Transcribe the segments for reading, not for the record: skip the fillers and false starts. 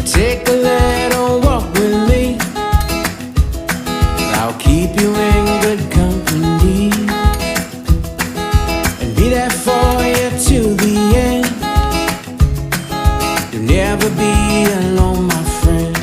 Take a little walk with me. I'll keep you in good company and be there for you to the end. You'll never be alone, my friend.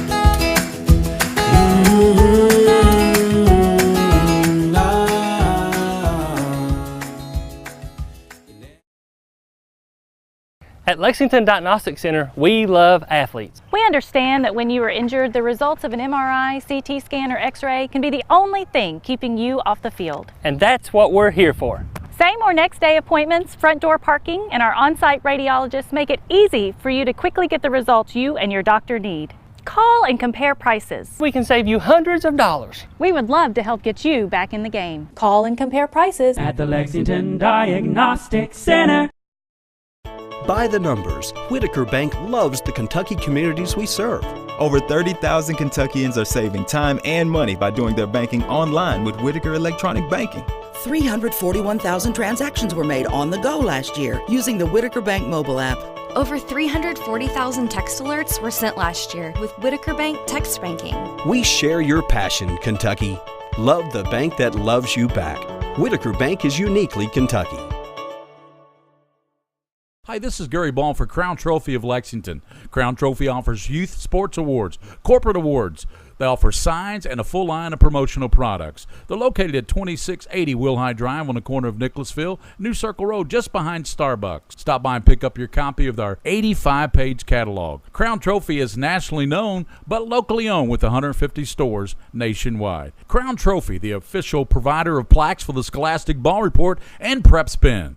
At Lexington Diagnostic Center, we love athletes. We understand that when you are injured, the results of an MRI, CT scan, or X-ray can be the only thing keeping you off the field. And that's what we're here for. Same or next day appointments, front door parking, and our on-site radiologists make it easy for you to quickly get the results you and your doctor need. Call and compare prices. We can save you hundreds of dollars. We would love to help get you back in the game. Call and compare prices at the Lexington Diagnostic Center. By the numbers, Whitaker Bank loves the Kentucky communities we serve. Over 30,000 Kentuckians are saving time and money by doing their banking online with Whitaker Electronic Banking. 341,000 transactions were made on the go last year using the Whitaker Bank mobile app. Over 340,000 text alerts were sent last year with Whitaker Bank Text Banking. We share your passion, Kentucky. Love the bank that loves you back. Whitaker Bank is uniquely Kentucky. Hi, this is Gary Ball for Crown Trophy of Lexington. Crown Trophy offers youth sports awards, corporate awards. They offer signs and a full line of promotional products. They're located at 2680 Wilhite Drive on the corner of Nicholasville, New Circle Road, just behind Starbucks. Stop by and pick up your copy of our 85-page catalog. Crown Trophy is nationally known, but locally owned with 150 stores nationwide. Crown Trophy, the official provider of plaques for the Scholastic Ball Report and PrepSpin.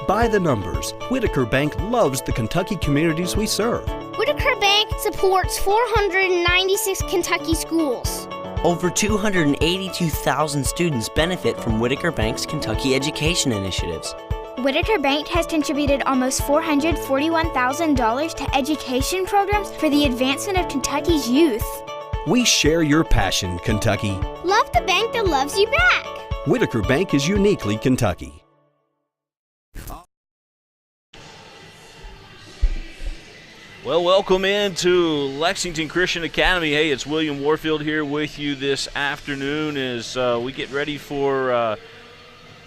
By the numbers, Whitaker Bank loves the Kentucky communities we serve. Whitaker Bank supports 496 Kentucky schools. Over 282,000 students benefit from Whitaker Bank's Kentucky education initiatives. Whitaker Bank has contributed almost $441,000 to education programs for the advancement of Kentucky's youth. We share your passion, Kentucky. Love the bank that loves you back. Whitaker Bank is uniquely Kentucky. Well, welcome into Lexington Christian Academy. Hey, it's William Warfield here with you this afternoon as we get ready for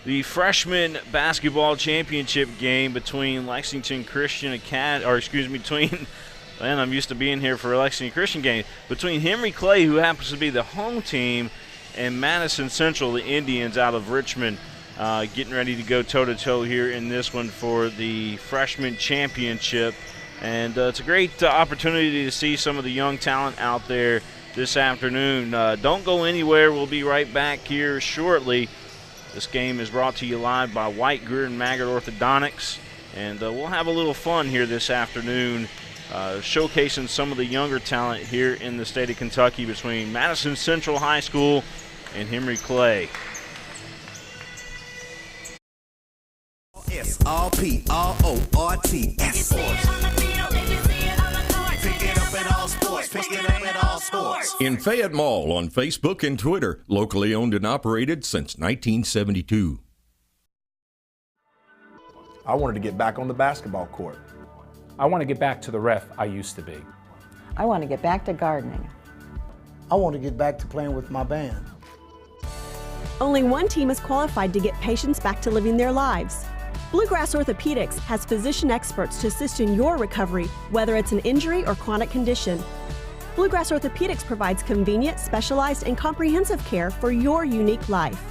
the freshman basketball championship game between Lexington Christian Academy, or excuse me, between, man, I'm used to being here for a Lexington Christian game, between Henry Clay, who happens to be the home team, and Madison Central, the Indians out of Richmond, getting ready to go toe-to-toe here in this one for the freshman championship. And it's a great opportunity to see some of the young talent out there this afternoon. Don't go anywhere. We'll be right back here shortly. This game is brought to you live by White, Greer, and Maggard Orthodontics. And we'll have a little fun here this afternoon, showcasing some of the younger talent here in the state of Kentucky between Madison Central High School and Henry Clay. S-R-P-R-O-R-T LCS Sports. Pick it up at all sports. Pick it up at all sports. In Fayette Mall on Facebook and Twitter, locally owned and operated since 1972. I wanted to get back on the basketball court. I want to get back to the ref I used to be. I want to get back to gardening. I want to get back to playing with my band. Only one team is qualified to get patients back to living their lives. Bluegrass Orthopedics has physician experts to assist in your recovery, whether it's an injury or chronic condition. Bluegrass Orthopedics provides convenient, specialized, and comprehensive care for your unique life.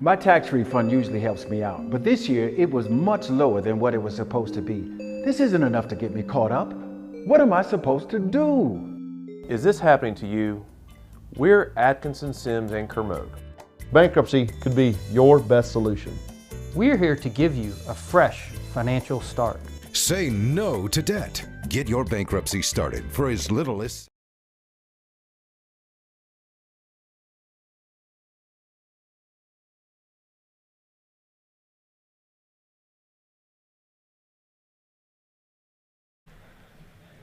My tax refund usually helps me out, but this year it was much lower than what it was supposed to be. This isn't enough to get me caught up. What am I supposed to do? Is this happening to you? We're Atkinson, Sims, and Kermode. Bankruptcy could be your best solution. We're here to give you a fresh financial start. Say no to debt. Get your bankruptcy started for as little as...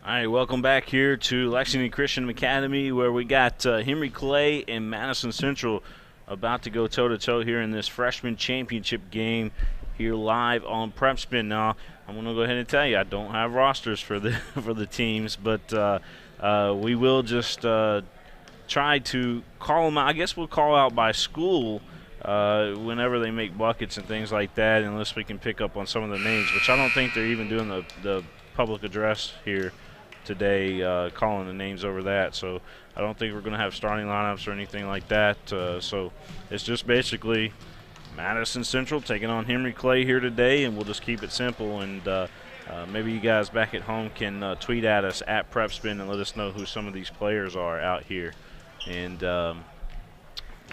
All right, welcome back here to Lexington Christian Academy, where we got Henry Clay and Madison Central about to go toe-to-toe here in this freshman championship game here live on PrepSpin. Now, I'm going to go ahead and tell you, I don't have rosters for the for the teams, but we will just try to call them out. I guess we'll call out by school whenever they make buckets and things like that, unless we can pick up on some of the names, which I don't think they're even doing the public address here today, calling the names over that. So I don't think we're going to have starting lineups or anything like that. So it's just basically Madison Central taking on Henry Clay here today, and we'll just keep it simple. And maybe you guys back at home can tweet at us at PrepSpin and let us know who some of these players are out here. And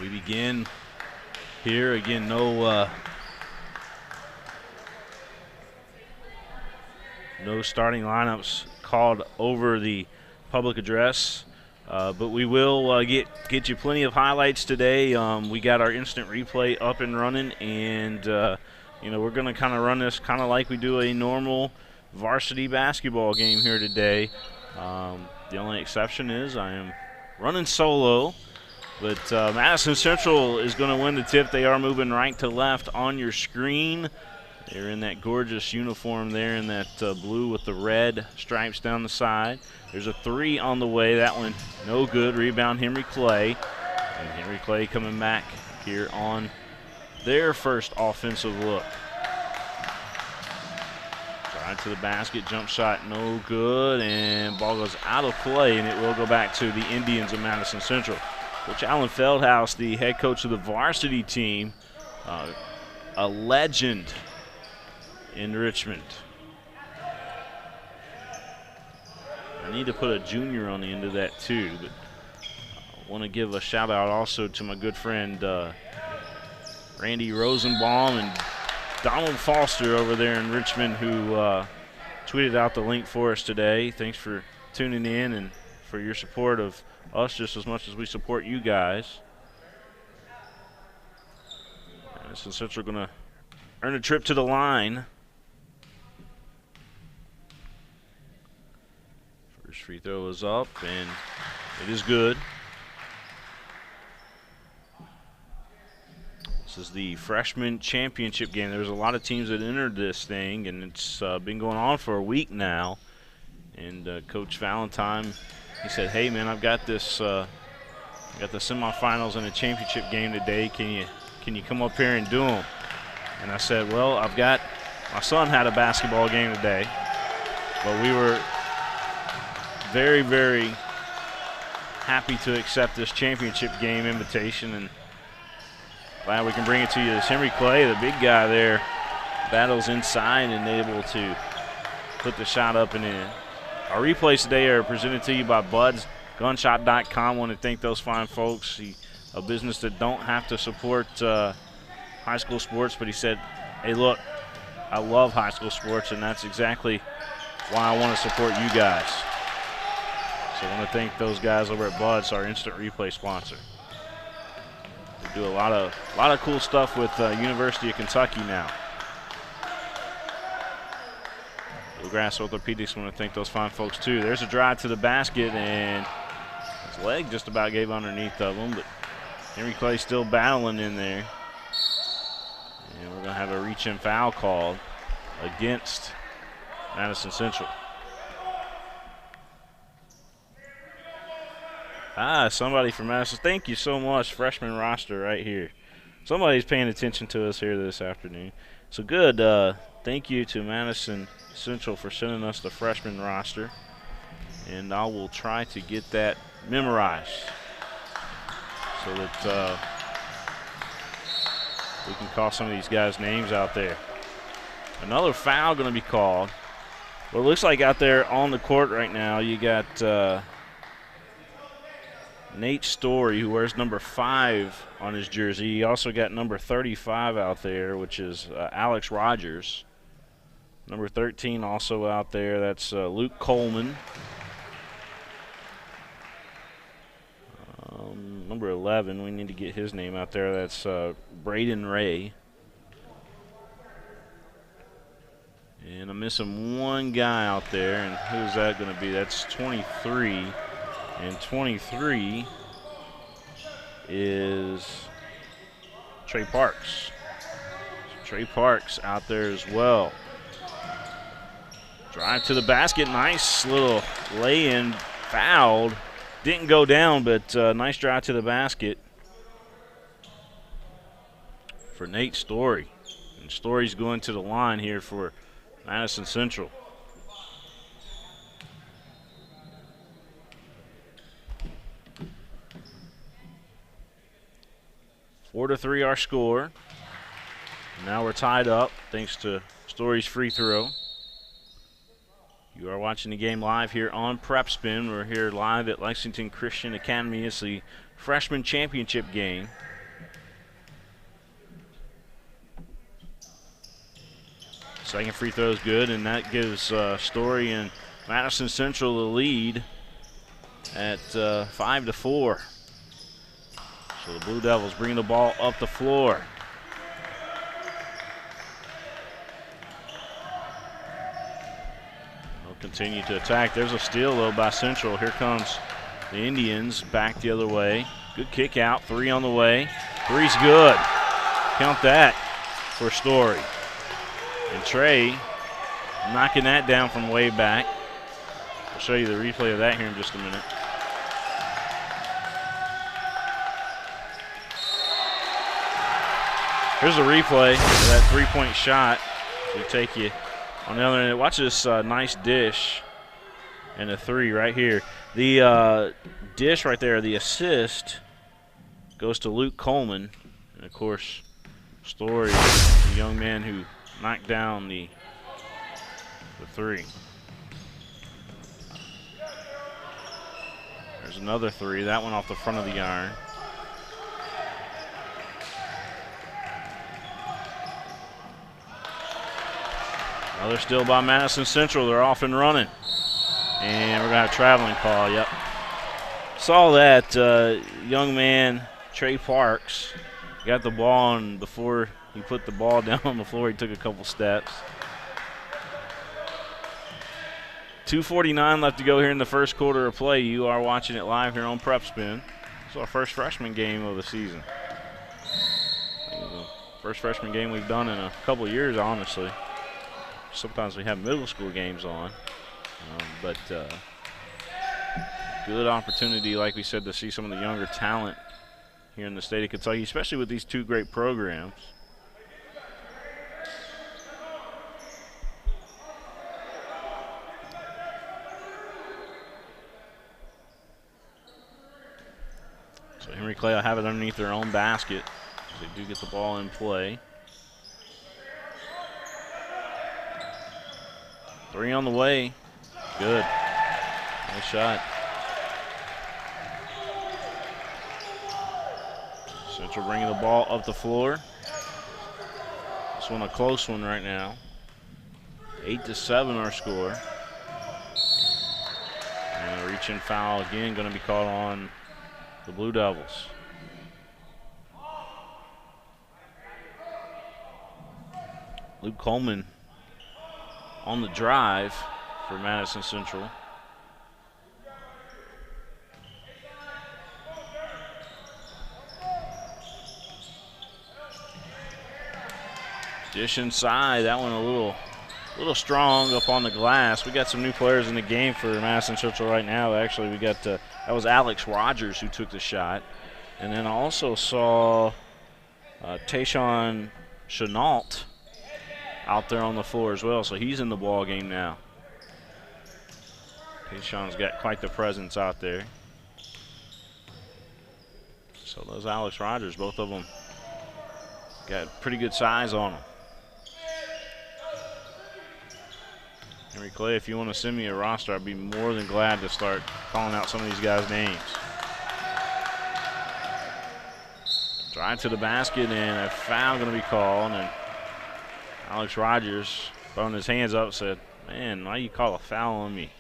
we begin here again. No starting lineups called over the public address, but we will get you plenty of highlights today. We got our instant replay up and running, and we're going to kind of run this kind of like we do a normal varsity basketball game here today. The only exception is I am running solo, but Madison Central is going to win the tip. They are moving right to left on your screen. They're in that gorgeous uniform there in that blue with the red stripes down the side. There's a three on the way. That one no good. Rebound Henry Clay. And Henry Clay coming back here on their first offensive look. Drive to the basket. Jump shot no good. And ball goes out of play, and it will go back to the Indians of Madison Central. Coach Alan Feldhouse, the head coach of the varsity team, a legend in Richmond. I need to put a junior on the end of that too, but I want to give a shout out also to my good friend Randy Rosenbaum and Donald Foster over there in Richmond, who tweeted out the link for us today. Thanks for tuning in and for your support of us just as much as we support you guys. Madison Central going to earn a trip to the line. First free throw is up, and it is good. This is the freshman championship game. There's a lot of teams that entered this thing, and it's been going on for a week now. And Coach Valentine, he said, "Hey man, I've got this, got the semifinals and a championship game today. Can you come up here and do them?" And I said, "Well, my son had a basketball game today, but we were very, very happy to accept this championship game invitation, and glad we can bring it to you." As Henry Clay, the big guy there, battles inside and able to put the shot up and in. Our replays today are presented to you by BudsGunshop.com. I want to thank those fine folks. A business that don't have to support high school sports, but he said, "Hey, look, I love high school sports, and that's exactly why I want to support you guys." So I want to thank those guys over at Buds, our instant replay sponsor. They do a lot of cool stuff with University of Kentucky now. Bluegrass Orthopedics want to thank those fine folks too. There's a drive to the basket, and his leg just about gave underneath of him, but Henry Clay still battling in there. And we're going to have a reach-in foul called against Madison Central. Somebody from Madison. Thank you so much, freshman roster right here. Somebody's paying attention to us here this afternoon. So good. Thank you to Madison Central for sending us the freshman roster. And I will try to get that memorized so that we can call some of these guys' names out there. Another foul going to be called. Well, it looks like out there on the court right now you got Nate Story, who wears number 5 on his jersey. He also got number 35 out there, which is Alex Rogers. Number 13 also out there, that's Luke Coleman. Number 11, we need to get his name out there. That's Braden Ray. And I'm missing one guy out there, and who's that going to be? That's 23. And 23 is Trey Parks. So Trey Parks out there as well. Drive to the basket. Nice little lay-in, fouled. Didn't go down, but nice drive to the basket for Nate Story. And Story's going to the line here for Madison Central. Four to 3 our score. Now we're tied up thanks to Story's free throw. You are watching the game live here on PrepSpin. We're here live at Lexington Christian Academy. It's the freshman championship game. Second free throw is good, and that gives Story and Madison Central the lead at 5 to 4. So the Blue Devils bring the ball up the floor. They'll continue to attack. There's a steal, though, by Central. Here comes the Indians back the other way. Good kick out. 3 on the way. 3's good. Count that for Story. And Trey knocking that down from way back. I'll show you the replay of that here in just a minute. Here's a replay of that three-point shot. We take you on the other end. Watch this nice dish and a 3 right here. The dish right there, the assist, goes to Luke Coleman. And, of course, Story, the young man who knocked down the 3. There's another 3. That one off the front of the iron. Another steal by Madison Central. They're off and running. And we're going to have a traveling call. Yep. Saw that young man, Trey Parks, got the ball, and before he put the ball down on the floor, he took a couple steps. 2:49 left to go here in the first quarter of play. You are watching it live here on PrepSpin. It's our first freshman game of the season. The first freshman game we've done in a couple of years, honestly. Sometimes we have middle school games on, but good opportunity, like we said, to see some of the younger talent here in the state of Kentucky, especially with these two great programs. So Henry Clay will have it underneath their own basket. They do get the ball in play. 3 on the way. Good. Nice shot. Central bringing the ball up the floor. This one a close one right now. 8-7 our score. And a reach-in foul again going to be called on the Blue Devils. Luke Coleman on the drive for Madison Central. Dish inside, that one a little strong up on the glass. We got some new players in the game for Madison Central right now. Actually, we got that was Alex Rogers who took the shot, and then I also saw Tayshawn Chenault out there on the floor as well, so he's in the ball game now. Tayshawn's got quite the presence out there. So those Alex Rogers, both of them got pretty good size on them. Henry Clay, if you want to send me a roster, I'd be more than glad to start calling out some of these guys' names. Drive to the basket, and a foul going to be called. And Alex Rogers, throwing his hands up, said, "Man, why you call a foul on me?"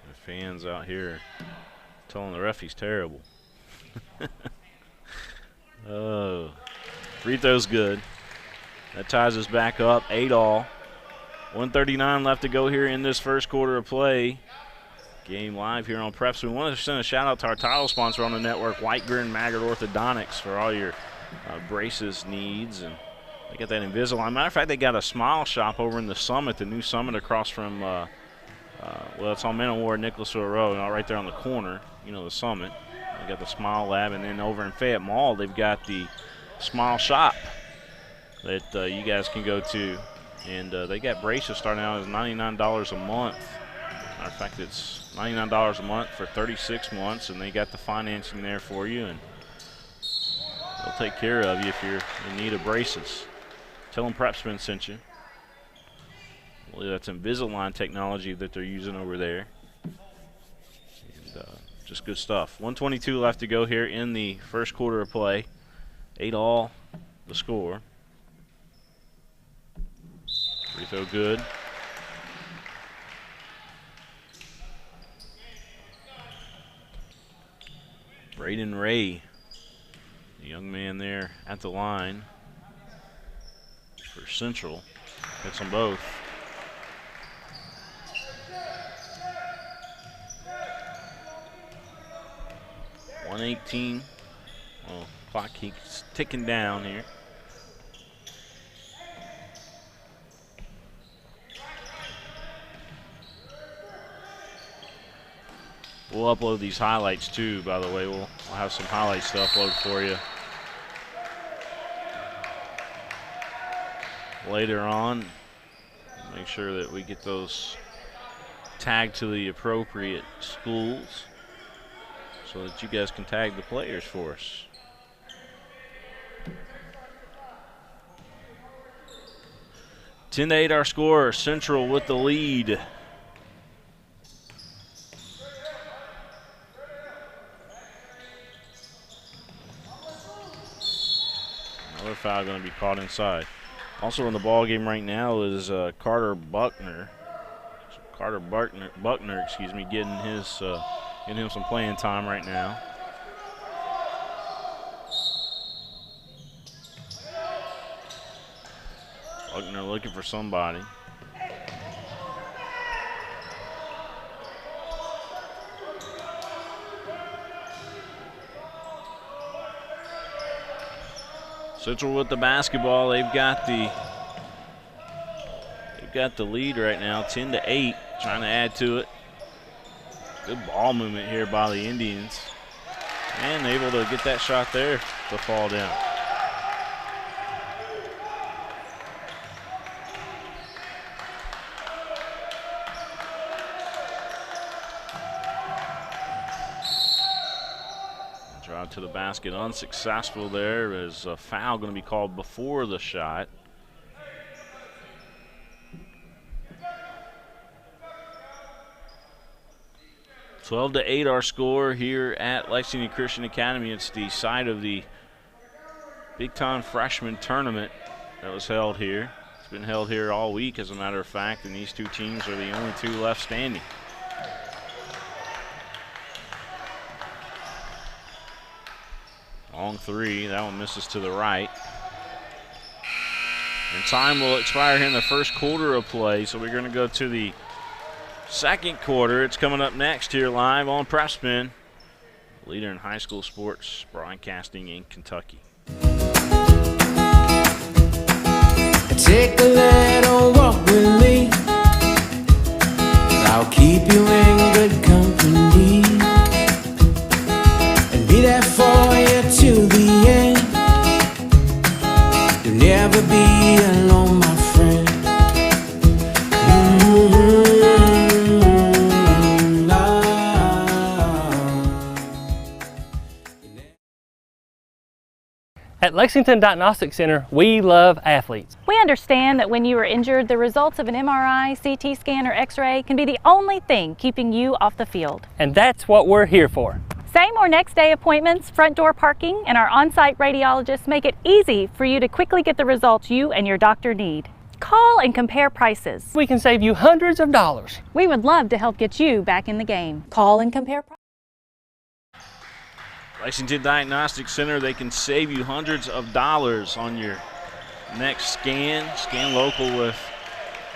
The fans out here telling the ref he's terrible. Oh, free throw's good. That ties us back up, 8-all. 1:39 left to go here in this first quarter of play. Game live here on PrepSpin. We want to send a shout out to our title sponsor on the network, Greer and Maggard Orthodontics, for all your braces needs. And they got that Invisalign. Matter of fact, they got a smile shop over in the Summit, the new Summit across from well, it's on Man Ward, Nicholasville Road, right there on the corner, you know, the Summit. They got the Smile Lab, and then over in Fayette Mall, they've got the Smile Shop that you guys can go to. And they got braces starting out as $99 a month. Matter of fact, it's $99 a month for 36 months, and they got the financing there for you, and they'll take care of you if you're in need of braces. Tell them PrepSpin sent you. I believe that's Invisalign technology that they're using over there. And, just good stuff. 1:22 left to go here in the first quarter of play. 8-all the score. Free throw good. Braden Ray, the young man there at the line for Central. Hits them both. .118. Well, clock keeps ticking down here. We'll upload these highlights too, by the way. We'll have some highlights to upload for you later on. Make sure that we get those tagged to the appropriate schools so that you guys can tag the players for us. (10-8) our score. Central with the lead. Another foul going to be caught inside. Also in the ball game right now is Carter Buckner. Buckner, excuse me, getting him some playing time right now. Buckner looking for somebody. Central with the basketball. They've got the lead right now, 10-8. Trying to add to it. Good ball movement here by the Indians, and able to get that shot there to fall down. Drive to the basket, unsuccessful there. Is a foul going to be called before the shot. (12-8) our score here at Lexington Christian Academy. It's the site of the Big Time Freshman Tournament that was held here. It's been held here all week, as a matter of fact, and these two teams are the only two left standing. Long three. That one misses to the right. And time will expire here in the first quarter of play, so we're going to go to the second quarter. It's coming up next here live on PrepSpin, leader in high school sports broadcasting in Kentucky. Take a little walk with me. I'll keep you in good company and be there for you to the end. You'll never be alone, my friend. At Lexington Diagnostic Center, we love athletes. We understand that when you are injured, the results of an MRI, CT scan, or X-ray can be the only thing keeping you off the field. And that's what we're here for. Same or next day appointments, front door parking, and our on-site radiologists make it easy for you to quickly get the results you and your doctor need. Call and compare prices. We can save you hundreds of dollars. We would love to help get you back in the game. Call and compare prices. Lexington Diagnostic Center, they can save you hundreds of dollars on your next scan. Scan local with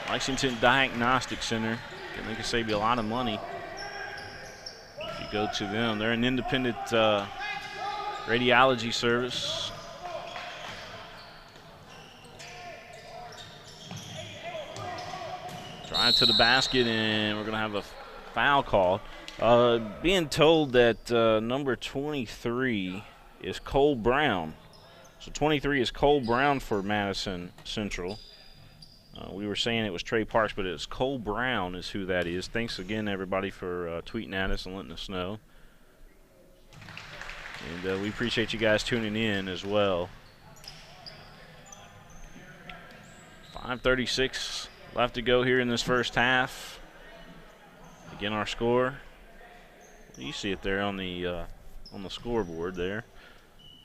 Lexington Diagnostic Center, and they can save you a lot of money if you go to them. They're an independent radiology service. Drive to the basket, and we're going to have a foul call. Being told that number 23 is Cole Brown. So 23 is Cole Brown for Madison Central. We were saying it was Trey Parks, but it's Cole Brown is who that is. Thanks again, everybody, for tweeting at us and letting us know. And we appreciate you guys tuning in as well. 5:36 left to go here in this first half. Again, our score. You see it there on the scoreboard there.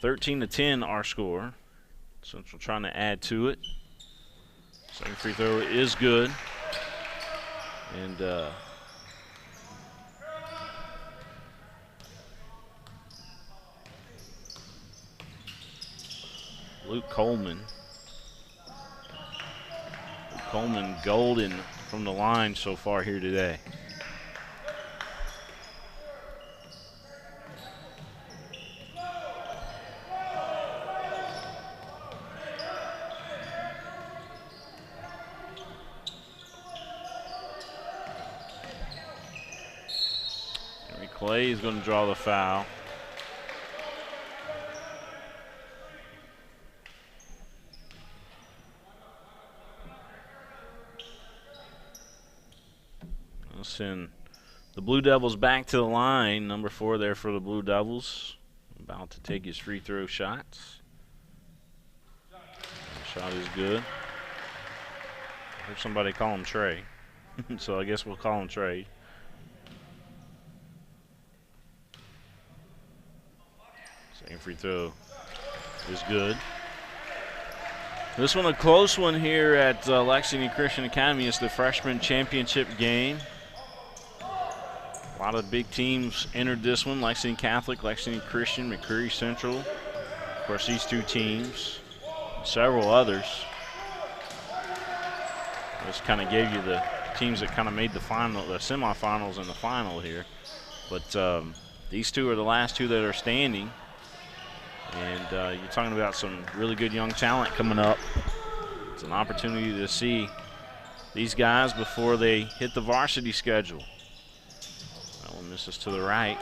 13-10 our score. Central trying to add to it. Second free throw is good. And Luke Coleman. Coleman golden from the line so far here today. Clay is going to draw the foul. We'll send the Blue Devils back to the line. Number 4 there for the Blue Devils. About to take his free throw shots. The shot is good. I heard somebody call him Trey. So I guess we'll call him Trey. Second free throw is good. This one a close one here at Lexington Christian Academy. It's the freshman championship game. A lot of big teams entered this one. Lexington Catholic, Lexington Christian, McCreary Central. Of course, these two teams, and several others. This kind of gave you the teams that kind of made the final, the semifinals and the final here. But these two are the last two that are standing. And you're talking about some really good young talent coming up. It's an opportunity to see these guys before they hit the varsity schedule. That one misses to the right.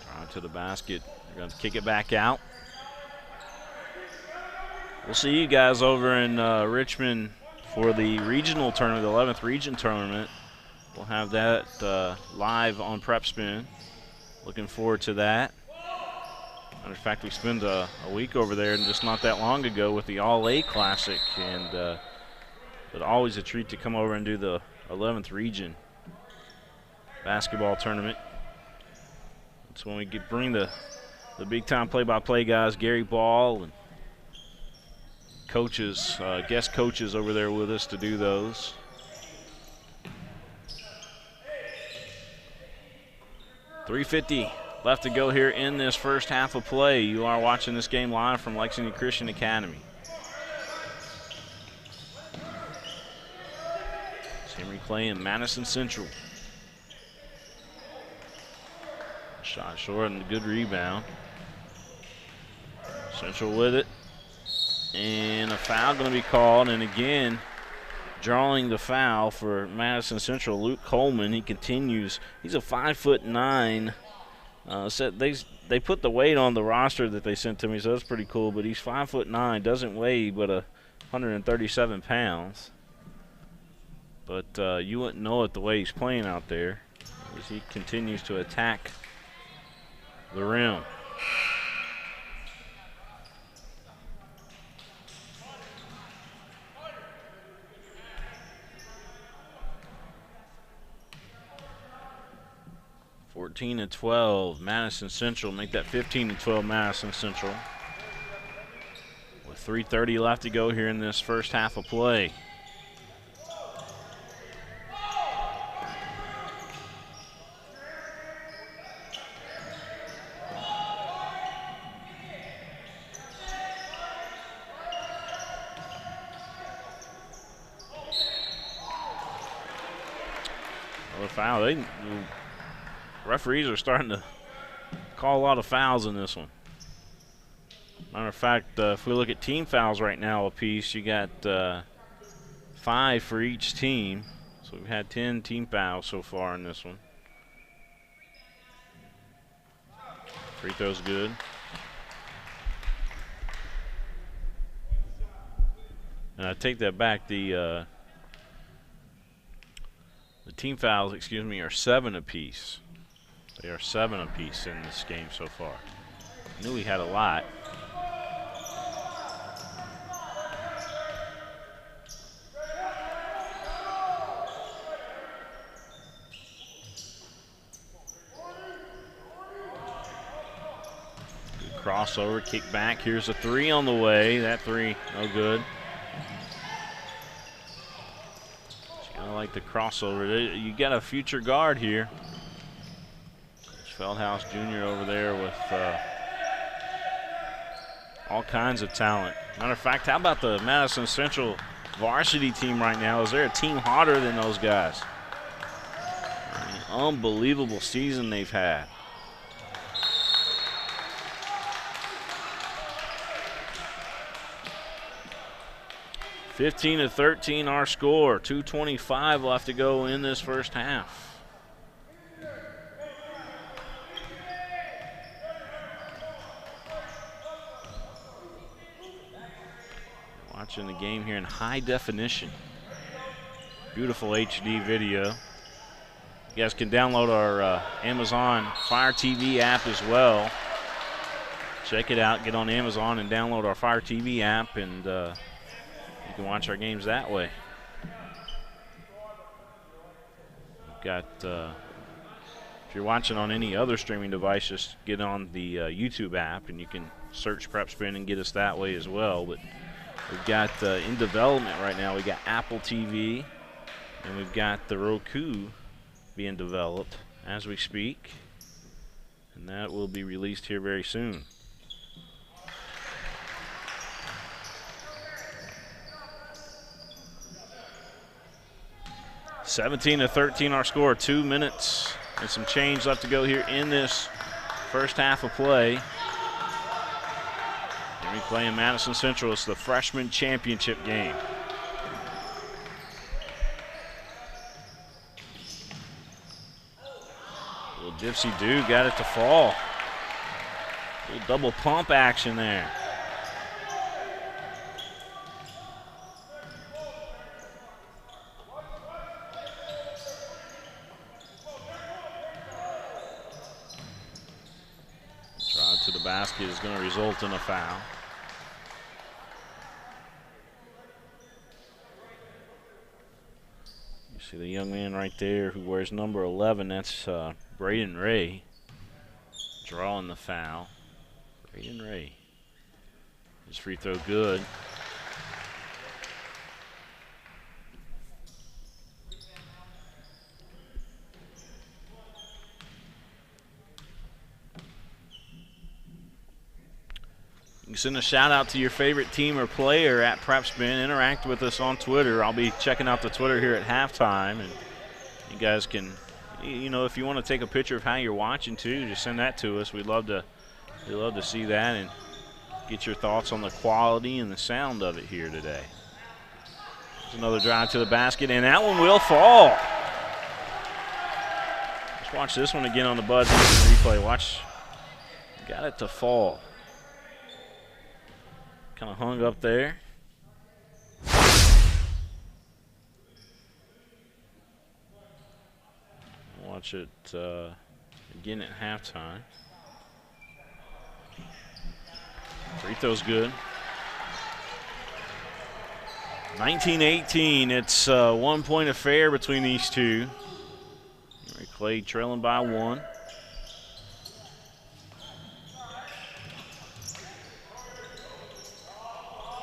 Drive to the basket. They're going to kick it back out. We'll see you guys over in Richmond for the regional tournament, the 11th region tournament. We'll have that live on PrepSpin. Looking forward to that. Matter of fact, we spent a week over there just not that long ago with the All-A Classic, and but always a treat to come over and do the 11th region basketball tournament. That's when we bring the big-time play-by-play guys, Gary Ball, and coaches, guest coaches over there with us to do those. 3:50 left to go here in this first half of play. You are watching this game live from Lexington Christian Academy. Henry Clay and Madison Central. Shot short and a good rebound. Central with it. And a foul going to be called. And again, drawing the foul for Madison Central, Luke Coleman. He continues. He's a 5'9". They put the weight on the roster that they sent to me, so that's pretty cool. But he's 5'9", doesn't weigh but 137 pounds. But you wouldn't know it the way he's playing out there as he continues to attack the rim. (14-12) Madison Central, make that 15-12 Madison Central. With 3:30 left to go here in this first half of play. Foul. The referees are starting to call a lot of fouls in this one. Matter of fact, if we look at team fouls right now apiece, you got 5 for each team. So we've had 10 team fouls so far in this one. Free throw's good. And I take that back. The team fouls, excuse me, are 7 apiece. They are 7 apiece in this game so far. I knew we had a lot. Good crossover, kick back. Here's a 3 on the way. That 3, no good. I like the crossover. You got a future guard here. Coach Feldhouse Jr. over there with all kinds of talent. Matter of fact, how about the Madison Central varsity team right now? Is there a team hotter than those guys? I mean, unbelievable season they've had. (15-13) our score. 2:25 left to go in this first half. Watching the game here in high definition. Beautiful HD video. You guys can download our Amazon Fire TV app as well. Check it out. Get on Amazon and download our Fire TV app, and you can watch our games that way. We've got, if you're watching on any other streaming device, just get on the YouTube app and you can search PrepSpin and get us that way as well. But we've got in development right now, we got Apple TV and we've got the Roku being developed as we speak. And that will be released here very soon. (17-13) our score. 2 minutes and some change left to go here in this first half of play. And we play in Madison Central. It's the freshman championship game. Little Dipsy Do got it to fall. Little double pump action there. To the basket is going to result in a foul. You see the young man right there who wears number 11. That's Braden Ray drawing the foul. Braden Ray. His free throw good. You can send a shout out to your favorite team or player at PrepSpin. Interact with us on Twitter. I'll be checking out the Twitter here at halftime, and you guys can, you know, if you want to take a picture of how you're watching too, just send that to us. We'd love to see that and get your thoughts on the quality and the sound of it here today. There's another drive to the basket, and that one will fall. Let's watch this one again on the Buds replay. Watch, got it to fall. Kind of hung up there. Watch it again at halftime. Free throw's good. 19-18. It's a 1 point affair between these two. Clay trailing by 1.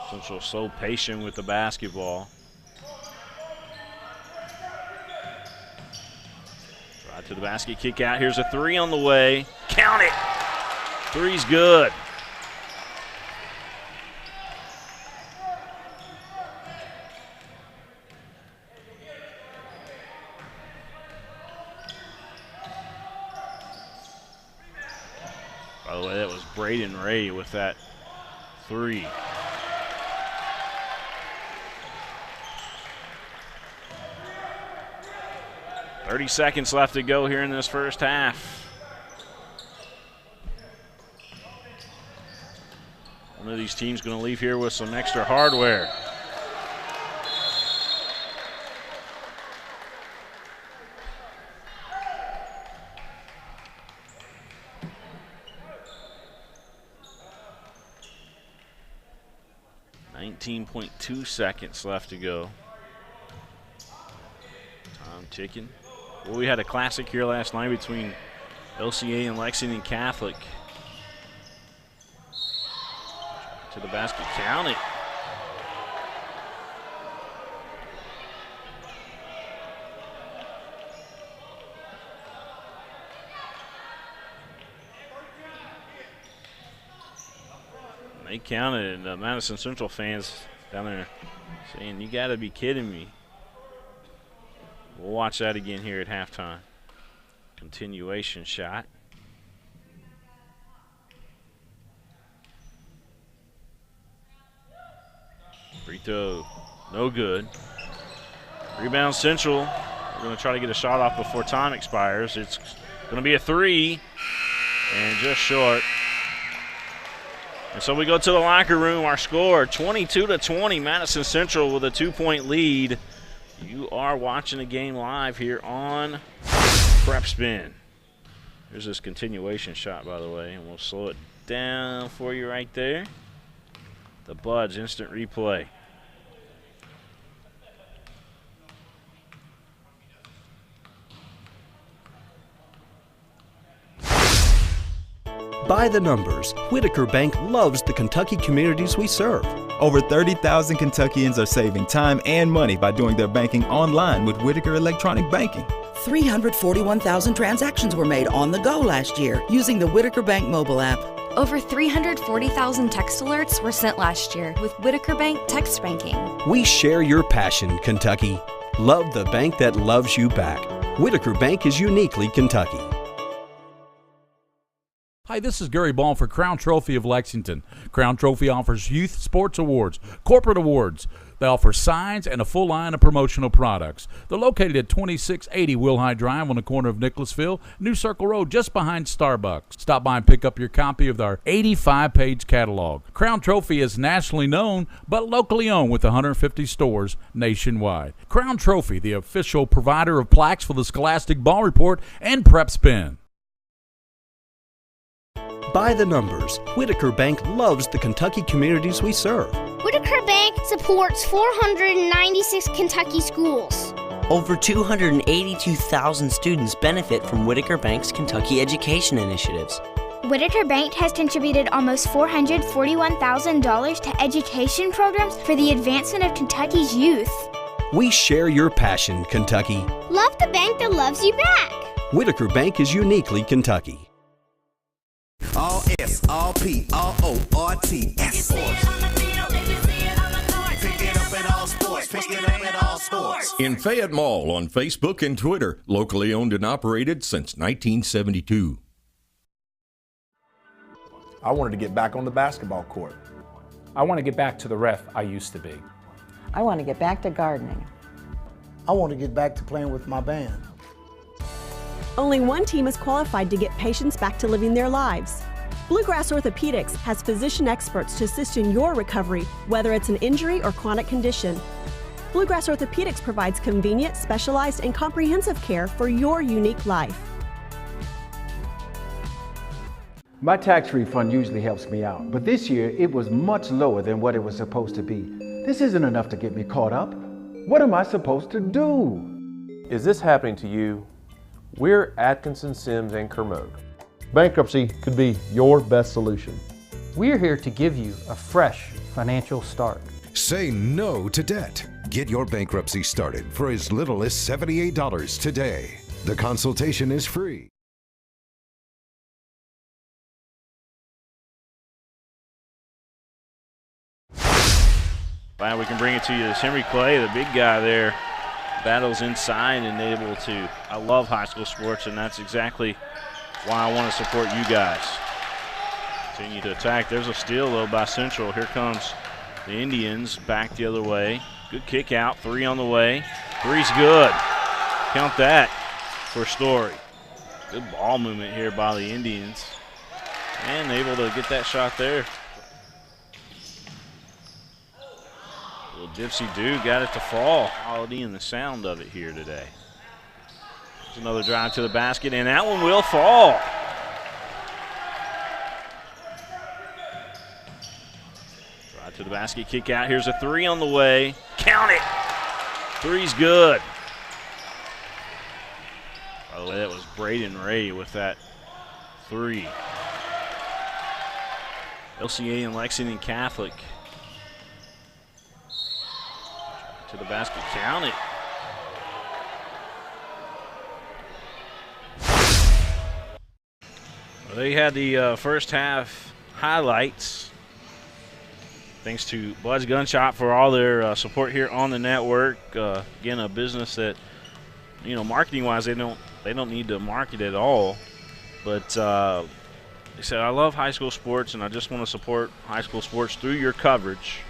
Central so patient with the basketball. Drive to the basket, kick out. Here's a 3 on the way. Count it. 3's good. By the way, that was Braden Ray with that 3. .30 seconds left to go here in this first half. One of these teams going to leave here with some extra hardware. .2 seconds left to go. Time ticking. Well, we had a classic here last night between LCA and Lexington Catholic. To the basket, count it. They counted, and the Madison Central fans down there saying, "You got to be kidding me." We'll watch that again here at halftime. Continuation shot. Free throw, no good. Rebound Central. We're going to try to get a shot off before time expires. It's going to be a 3, and just short. And so we go to the locker room. Our score, 22-20, Madison Central with a 2-point lead. You are watching the game live here on PrepSpin. Here's this continuation shot, by the way, and we'll slow it down for you right there. The Buds instant replay. By the numbers, Whitaker Bank loves the Kentucky communities we serve. Over 30,000 Kentuckians are saving time and money by doing their banking online with Whitaker Electronic Banking. 341,000 transactions were made on the go last year using the Whitaker Bank mobile app. Over 340,000 text alerts were sent last year with Whitaker Bank text banking. We share your passion, Kentucky. Love the bank that loves you back. Whitaker Bank is uniquely Kentucky. Hi, this is Gary Ball for Crown Trophy of Lexington. Crown Trophy offers youth sports awards, corporate awards. They offer signs and a full line of promotional products. They're located at 2680 Wilhite Drive on the corner of Nicholasville, New Circle Road, just behind Starbucks. Stop by and pick up your copy of our 85-page catalog. Crown Trophy is nationally known, but locally owned with 150 stores nationwide. Crown Trophy, the official provider of plaques for the Scholastic Ball Report and PrepSpin. By the numbers, Whitaker Bank loves the Kentucky communities we serve. Whitaker Bank supports 496 Kentucky schools. Over 282,000 students benefit from Whitaker Bank's Kentucky education initiatives. Whitaker Bank has contributed almost $441,000 to education programs for the advancement of Kentucky's youth. We share your passion, Kentucky. Love the bank that loves you back. Whitaker Bank is uniquely Kentucky. All S-R-P-R-O-R-T-S. Pick it up at all sports. Pick it up at all sports. In Fayette Mall on Facebook and Twitter, locally owned and operated since 1972. I wanted to get back on the basketball court. I want to get back to the ref I used to be. I want to get back to gardening. I want to get back to playing with my band. Only one team is qualified to get patients back to living their lives. Bluegrass Orthopedics has physician experts to assist in your recovery, whether it's an injury or chronic condition. Bluegrass Orthopedics provides convenient, specialized, and comprehensive care for your unique life. My tax refund usually helps me out, but this year it was much lower than what it was supposed to be. This isn't enough to get me caught up. What am I supposed to do? Is this happening to you? We're Atkinson, Sims, and Kermode. Bankruptcy could be your best solution. We're here to give you a fresh financial start. Say no to debt. Get your bankruptcy started for as little as $78 today. The consultation is free. Glad we can bring it to you. It's Henry Clay, the big guy there, battles inside and able to. I love high school sports, and that's exactly why I want to support you guys. Continue to attack. There's a steal, though, by Central. Here comes the Indians back the other way. Good kick out. 3 on the way. 3's good. Count that for Story. Good ball movement here by the Indians. And able to get that shot there. Little dipsy-do got it to fall. Quality and the sound of it here today. There's another drive to the basket, and that one will fall. Drive to the basket, kick out. Here's a 3 on the way. Count it. 3's good. By the way, that was Braden Ray with that 3. LCA and Lexington Catholic. To the basket, count it. Well, they had the first half highlights. Thanks to Bud's Gun Shop for all their support here on the network. Again, a business that, you know, marketing-wise, they don't need to market at all. But they said, I love high school sports, and I just want to support high school sports through your coverage.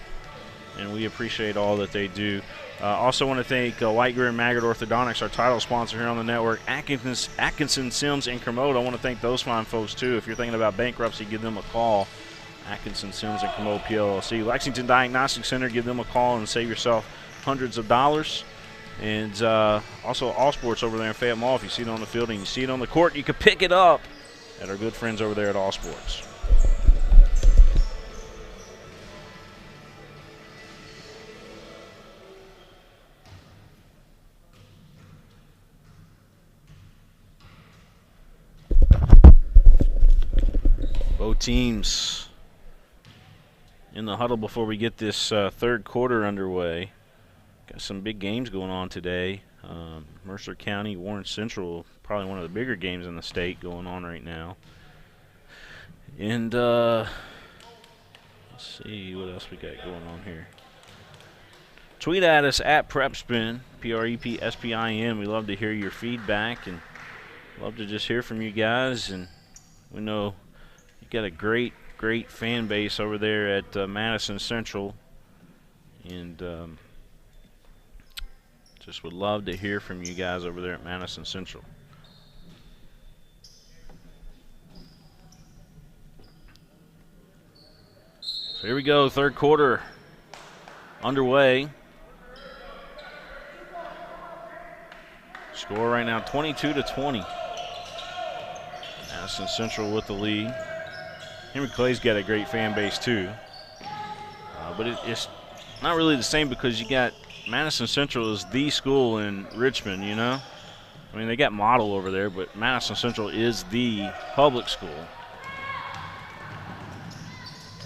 And we appreciate all that they do. Also want to thank White, Greer, and Maggard Orthodontics, our title sponsor here on the network. Atkinson, Sims, and Kermode. I want to thank those fine folks, too. If you're thinking about bankruptcy, give them a call. Atkinson, Sims, and Kermode, PLLC. Lexington Diagnostic Center, give them a call and save yourself hundreds of dollars. And also All Sports over there in Fayette Mall. If you see it on the field and you see it on the court, you can pick it up at our good friends over there at All Sports. Both teams in the huddle before we get this third quarter underway. Got some big games going on today. Mercer County, Warren Central, probably one of the bigger games in the state going on right now. And let's see what else we got going on here. Tweet at us at PrepSpin, PrepSpin. We love to hear your feedback and love to just hear from you guys. And we know got a great fan base over there at Madison Central, and just would love to hear from you guys over there at Madison Central. So here we go, third quarter underway. Score right now 22-20. Madison Central with the lead. Henry Clay's got a great fan base too, but it's not really the same because you got Madison Central is the school in Richmond, you know. I mean, they got Model over there, but Madison Central is the public school.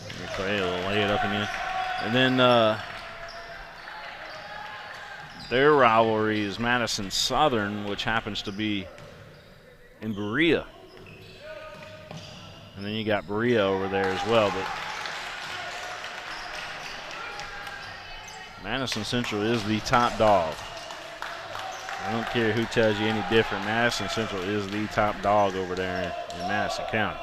Henry Clay will lay it up and in, and then their rivalry is Madison Southern, which happens to be in Berea. And then you got Berea over there as well. But Madison Central is the top dog. I don't care who tells you any different. Madison Central is the top dog over there in Madison County.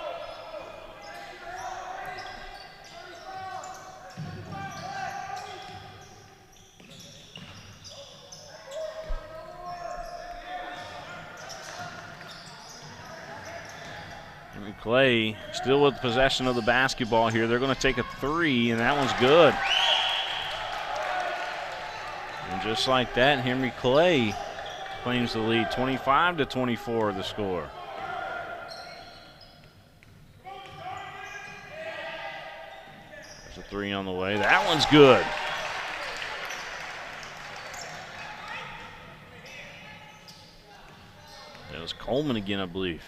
Henry Clay still with possession of the basketball here. They're going to take a three, and that one's good. And just like that, Henry Clay claims the lead, 25-24 the score. There's a three on the way. That one's good. That was Coleman again, I believe.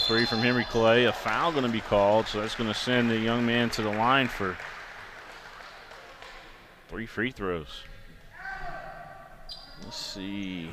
Three from Henry Clay. A foul going to be called, so that's going to send the young man to the line for 3 free throws. Let's see.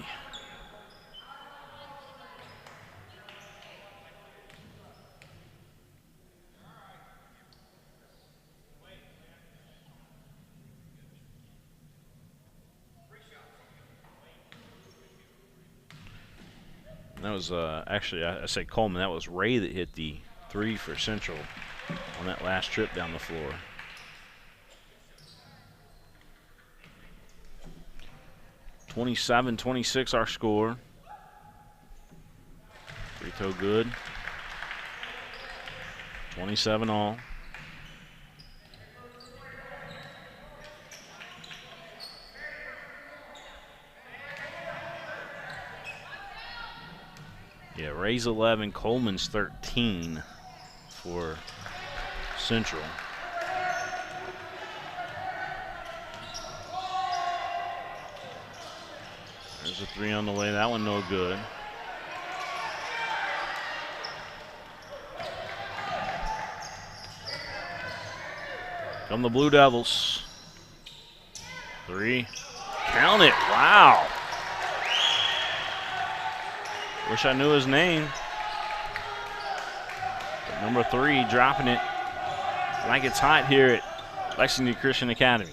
That was actually, I say Coleman, that was Ray that hit the three for Central on that last trip down the floor. (27-26) our score. Free throw good. 27 all. Yeah, Ray's 11, Coleman's 13 for Central. There's a three on the way, that one no good. Come the Blue Devils. Three, count it, wow. Wish I knew his name. But number 3 dropping it like it's hot here at Lexington Christian Academy.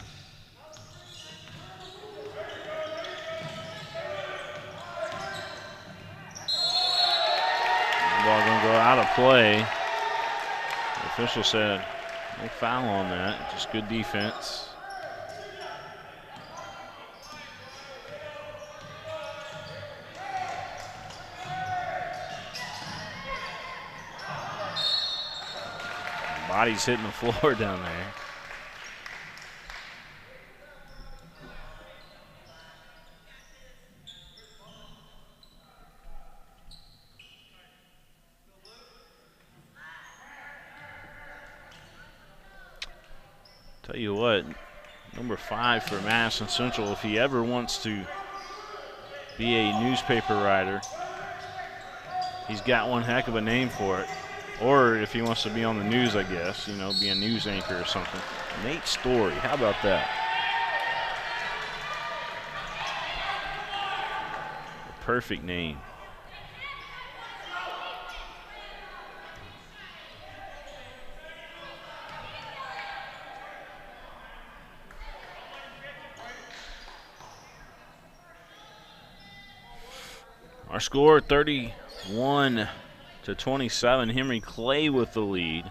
The ball gonna go out of play. The official said no foul on that, just good defense. Body's hitting the floor down there. Tell you what, number 5 for Madison Central, if he ever wants to be a newspaper writer, he's got one heck of a name for it. Or if he wants to be on the news, I guess, you know, be a news anchor or something. Nate Story, how about that? A perfect name. Our score 31-27. Henry Clay with the lead.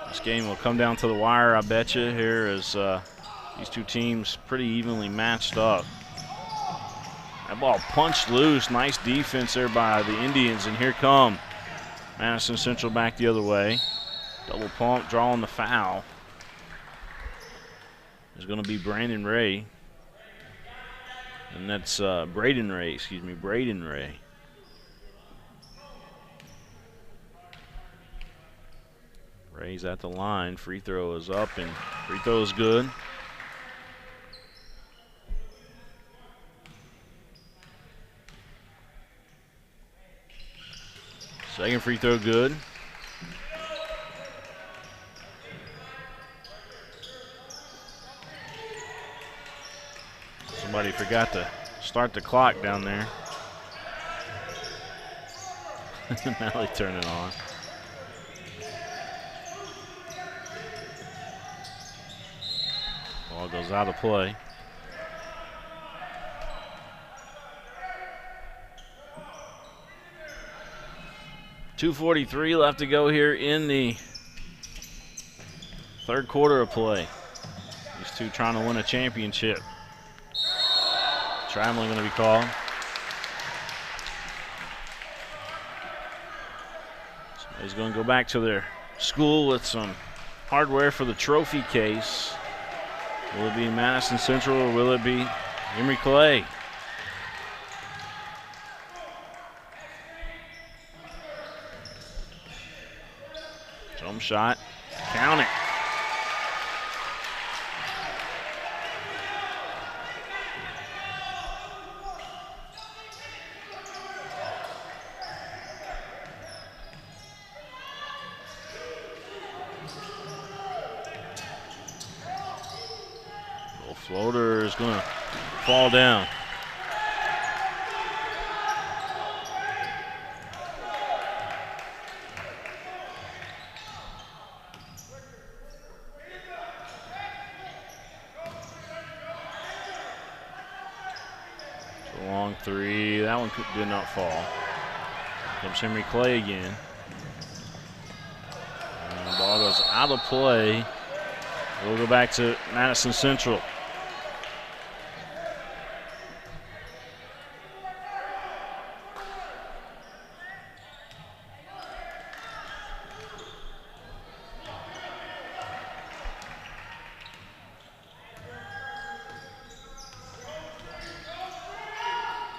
This game will come down to the wire, I bet you, here as these two teams pretty evenly matched up. That ball punched loose. Nice defense there by the Indians, and here come Madison Central back the other way. Double pump, drawing the foul. There's going to be Brandon Ray. And that's Braden Ray, excuse me, Braden Ray. Ray's at the line. Free throw is up, and free throw is good. Second free throw good. Somebody forgot to start the clock down there. Now they turn it on. Ball goes out of play. .243 left to go here in the third quarter of play. These two trying to win a championship. Traveling going to be called. Somebody's going to go back to their school with some hardware for the trophy case. Will it be Madison Central or will it be Henry Clay? Jump shot, count it. Little floater is going to fall down. Long three, that one did not fall. Comes Henry Clay again. And the ball goes out of play. We'll go back to Madison Central.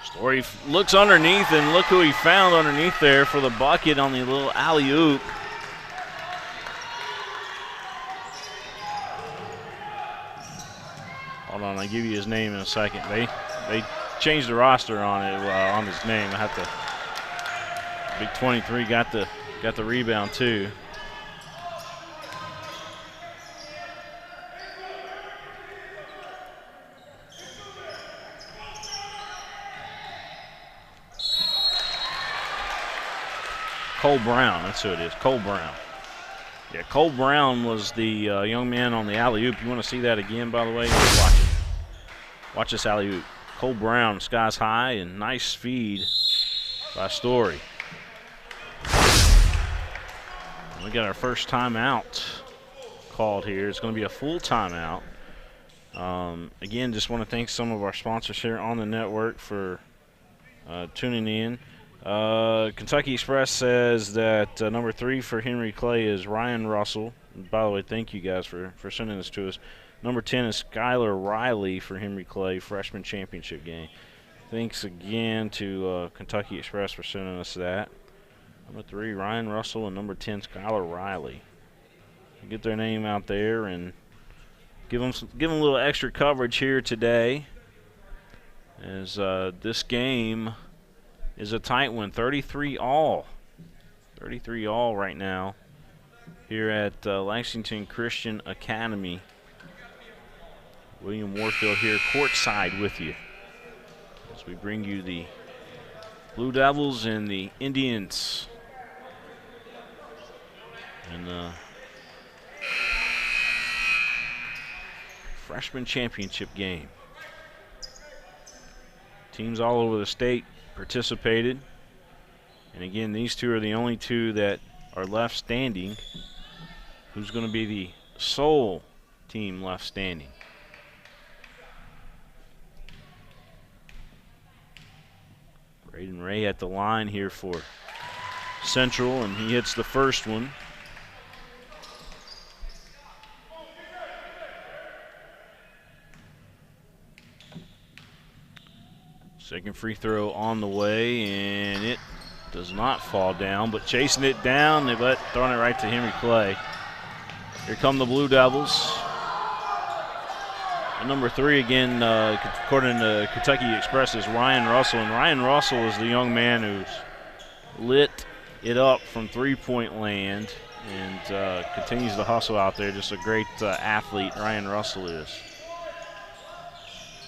Story looks underneath, and look who he found underneath there for the bucket on the little alley-oop. Hold on, I'll give you his name in a second. They changed the roster on it on his name. I have to. Big 23 got the rebound too. Cole Brown, that's who it is, Cole Brown. Yeah, Cole Brown was the young man on the alley-oop. You want to see that again, by the way? Watch it. Watch this alley-oop. Cole Brown, skies high, and nice feed by Story. We got our first timeout called here. It's going to be a full timeout. Again, just want to thank some of our sponsors here on the network for tuning in. Kentucky Express says that number 3 for Henry Clay is Ryan Russell. And by the way, thank you guys for sending this to us. Number 10 is Skylar Riley for Henry Clay, freshman championship game. Thanks again to Kentucky Express for sending us that. Number 3, Ryan Russell, and number 10, Skylar Riley. Get their name out there and give them a little extra coverage here today, as this game is a tight one, 33-all. 33-all right now here at Lexington Christian Academy. William Warfield here courtside with you as we bring you the Blue Devils and the Indians. And the freshman championship game. Teams all over the state participated. And again, these two are the only two that are left standing. Who's going to be the sole team left standing? Braden Ray at the line here for Central, and he hits the first one. Second free throw on the way, and it does not fall down, but chasing it down, but throwing it right to Henry Clay. Here come the Blue Devils. And number 3, again, according to Kentucky Express, is Ryan Russell. And Ryan Russell is the young man who's lit it up from three-point land and continues to hustle out there. Just a great athlete, Ryan Russell is.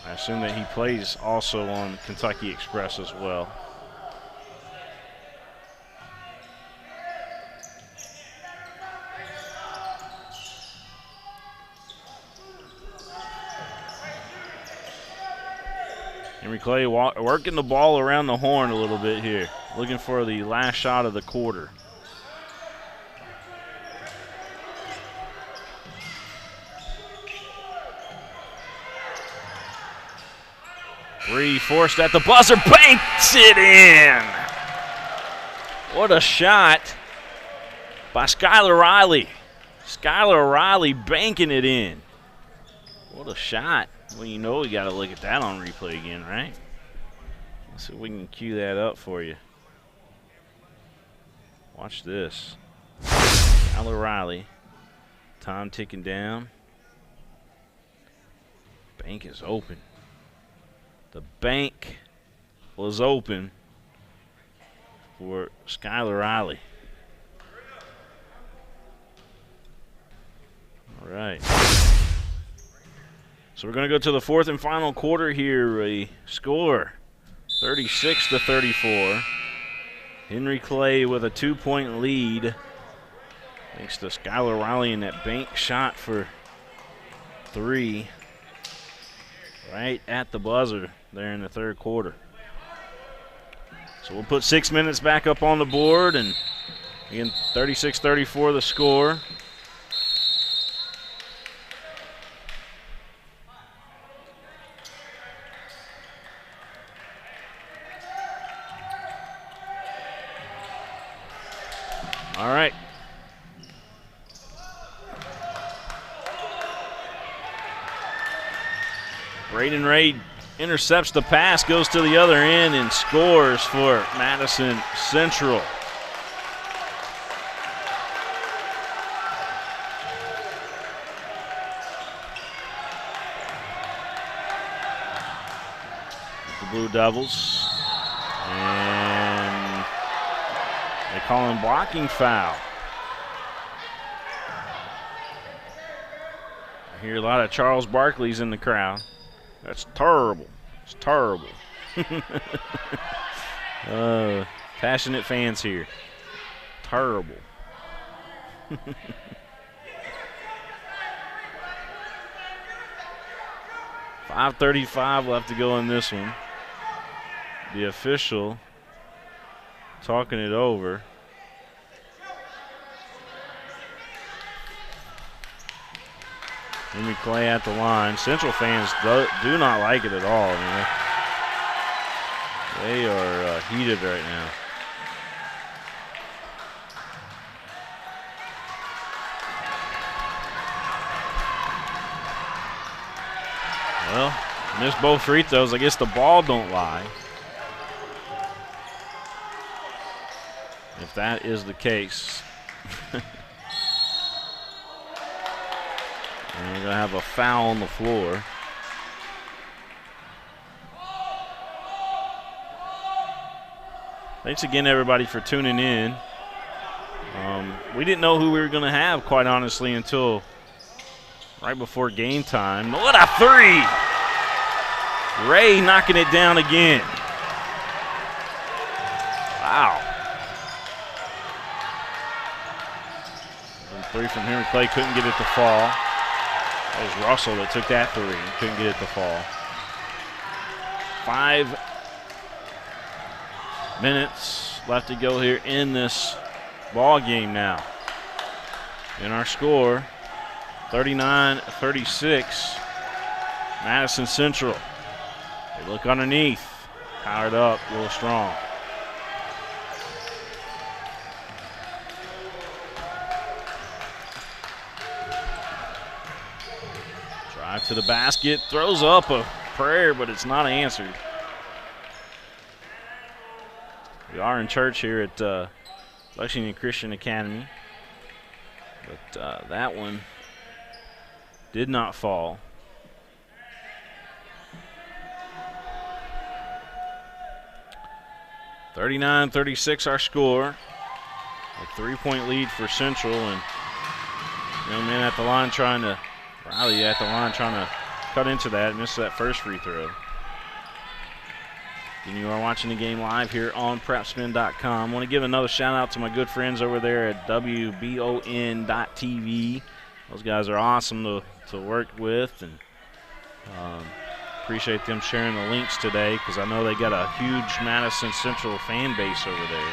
I assume that he plays also on Kentucky Express as well. Henry Clay working the ball around the horn a little bit here, looking for the last shot of the quarter. Three forced at the buzzer, banks it in. What a shot by Skylar Riley. Skylar Riley banking it in. What a shot. Well, you know we got to look at that on replay again, right? Let's see if we can cue that up for you. Watch this. Skylar Riley. Time ticking down. Bank is open. The bank was open for Skylar Riley. All right. So we're going to go to the fourth and final quarter here. A score, 36-34. Henry Clay with a 2-point lead. Thanks to Skylar Riley in that bank shot for 3. Right at the buzzer there in the third quarter. So we'll put 6 minutes back up on the board, and again, 36-34 the score. All right. Braden Ray intercepts the pass, goes to the other end, and scores for Madison Central. The Blue Devils. And they call him blocking foul. I hear a lot of Charles Barkley's in the crowd. That's terrible. It's terrible. Passionate fans here. Terrible. 5:35 left to go in this one. The official talking it over. Henry Clay at the line. Central fans do not like it at all. I mean, they are heated right now. Well, missed both free throws. I guess the ball don't lie. If that is the case. And we're going to have a foul on the floor. Thanks again, everybody, for tuning in. We didn't know who we were going to have, quite honestly, until right before game time. What a three! Ray knocking it down again. Wow. And 3 from Henry Clay, couldn't get it to fall. That was Russell that took that 3. Couldn't get it to fall. 5 minutes left to go here in this ball game now. And our score, 39-36, Madison Central. They look underneath, powered up, a little strong. Drive to the basket, throws up a prayer, but it's not answered. We are in church here at Lexington Christian Academy, but that one did not fall. (39-36) our score. A 3-point lead for Central, and young man at the line Riley at the line trying to cut into that, missed that first free throw. And you are watching the game live here on PrepSpin.com. I want to give another shout out to my good friends over there at WBON.TV. Those guys are awesome to work with, and appreciate them sharing the links today because I know they got a huge Madison Central fan base over there.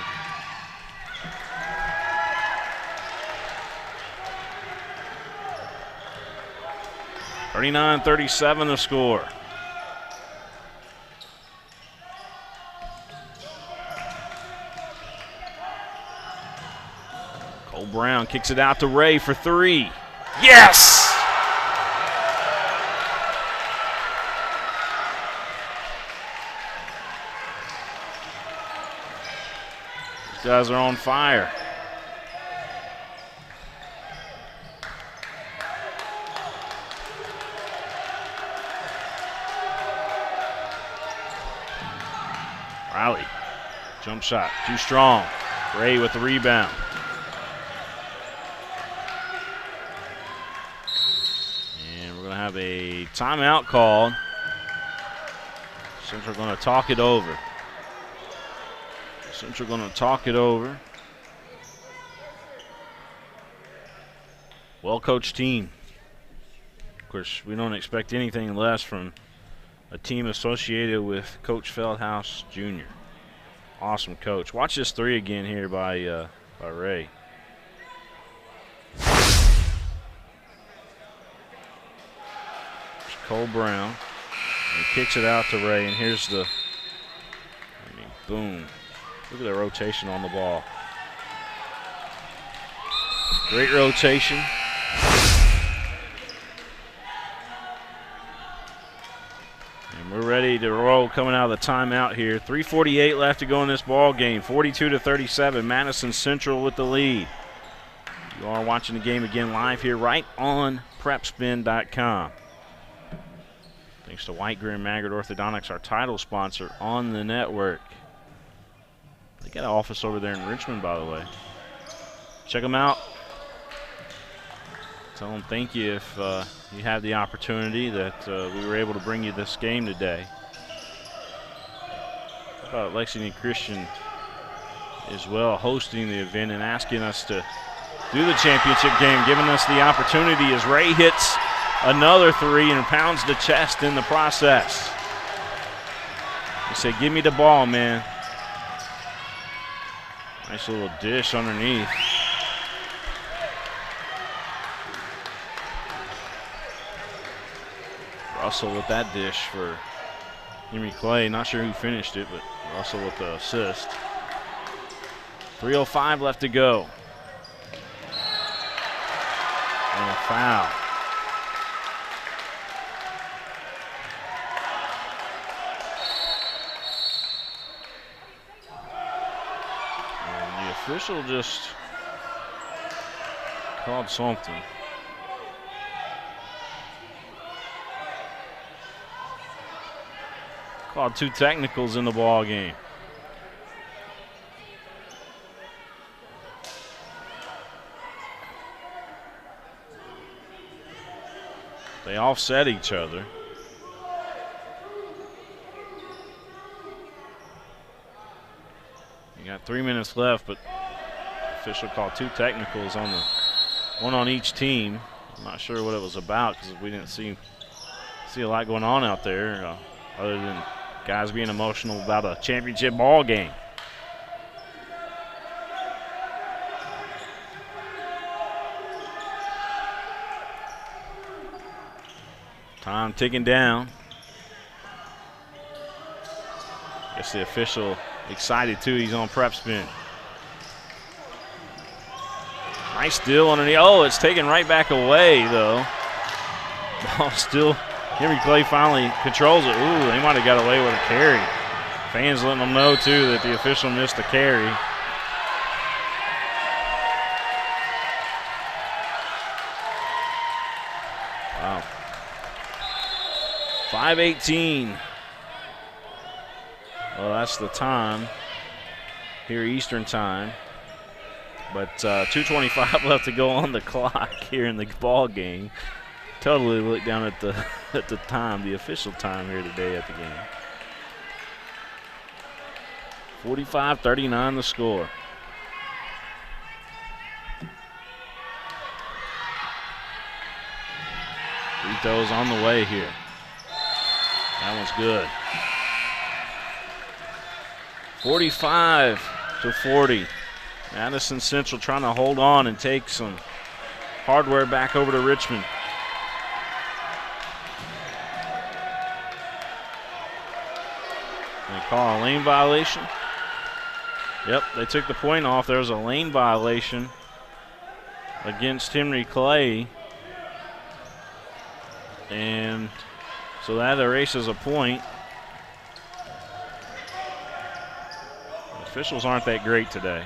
(39-37) the score. Cole Brown kicks it out to Ray for three. Yes! These guys are on fire. Riley, jump shot, too strong. Ray with the rebound. And we're going to have a timeout called. Central going to talk it over. Central going to talk it over. Well-coached team. Of course, we don't expect anything less from a team associated with Coach Feldhouse Jr. Awesome coach. Watch this three again here by Ray. There's Cole Brown. He kicks it out to Ray, and here's the, boom. Look at the rotation on the ball. Great rotation. We're ready to roll coming out of the timeout here. 3:48 left to go in this ball game. 42-37. Madison Central with the lead. You are watching the game again live here right on PrepSpin.com. Thanks to Greer and Maggard Orthodontics, our title sponsor on the network. They got an office over there in Richmond, by the way. Check them out. Tell them thank you if you have the opportunity that we were able to bring you this game today. How about Lexington Christian as well hosting the event and asking us to do the championship game, giving us the opportunity as Ray hits another three and pounds the chest in the process. He said, give me the ball, man. Nice little dish underneath. Russell with that dish for Henry Clay. Not sure who finished it, but Russell with the assist. 3:05 left to go. And a foul. And the official just called something. Called two technicals in the ball game. They offset each other. You got 3 minutes left, but the official called two technicals on the one on each team. I'm not sure what it was about because we didn't see a lot going on out there other than guys being emotional about a championship ball game. Time ticking down. Guess the official excited too. He's on PrepSpin. Nice steal underneath. Oh, it's taken right back away though. Ball still. Henry Clay finally controls it. Ooh, they might have got away with a carry. Fans letting them know, too, that the official missed the carry. Wow. 5:18. Well, that's the time here Eastern time. But 2:25 left to go on the clock here in the ball game. totally looked down at the at the time, the official time here today at the game. 45-39 the score. Free throws on the way here. That one's good. 45-40. Madison Central trying to hold on and take some hardware back over to Richmond. They call a lane violation. Yep, they took the point off. There was a lane violation against Henry Clay. And so that erases a point. The officials aren't that great today.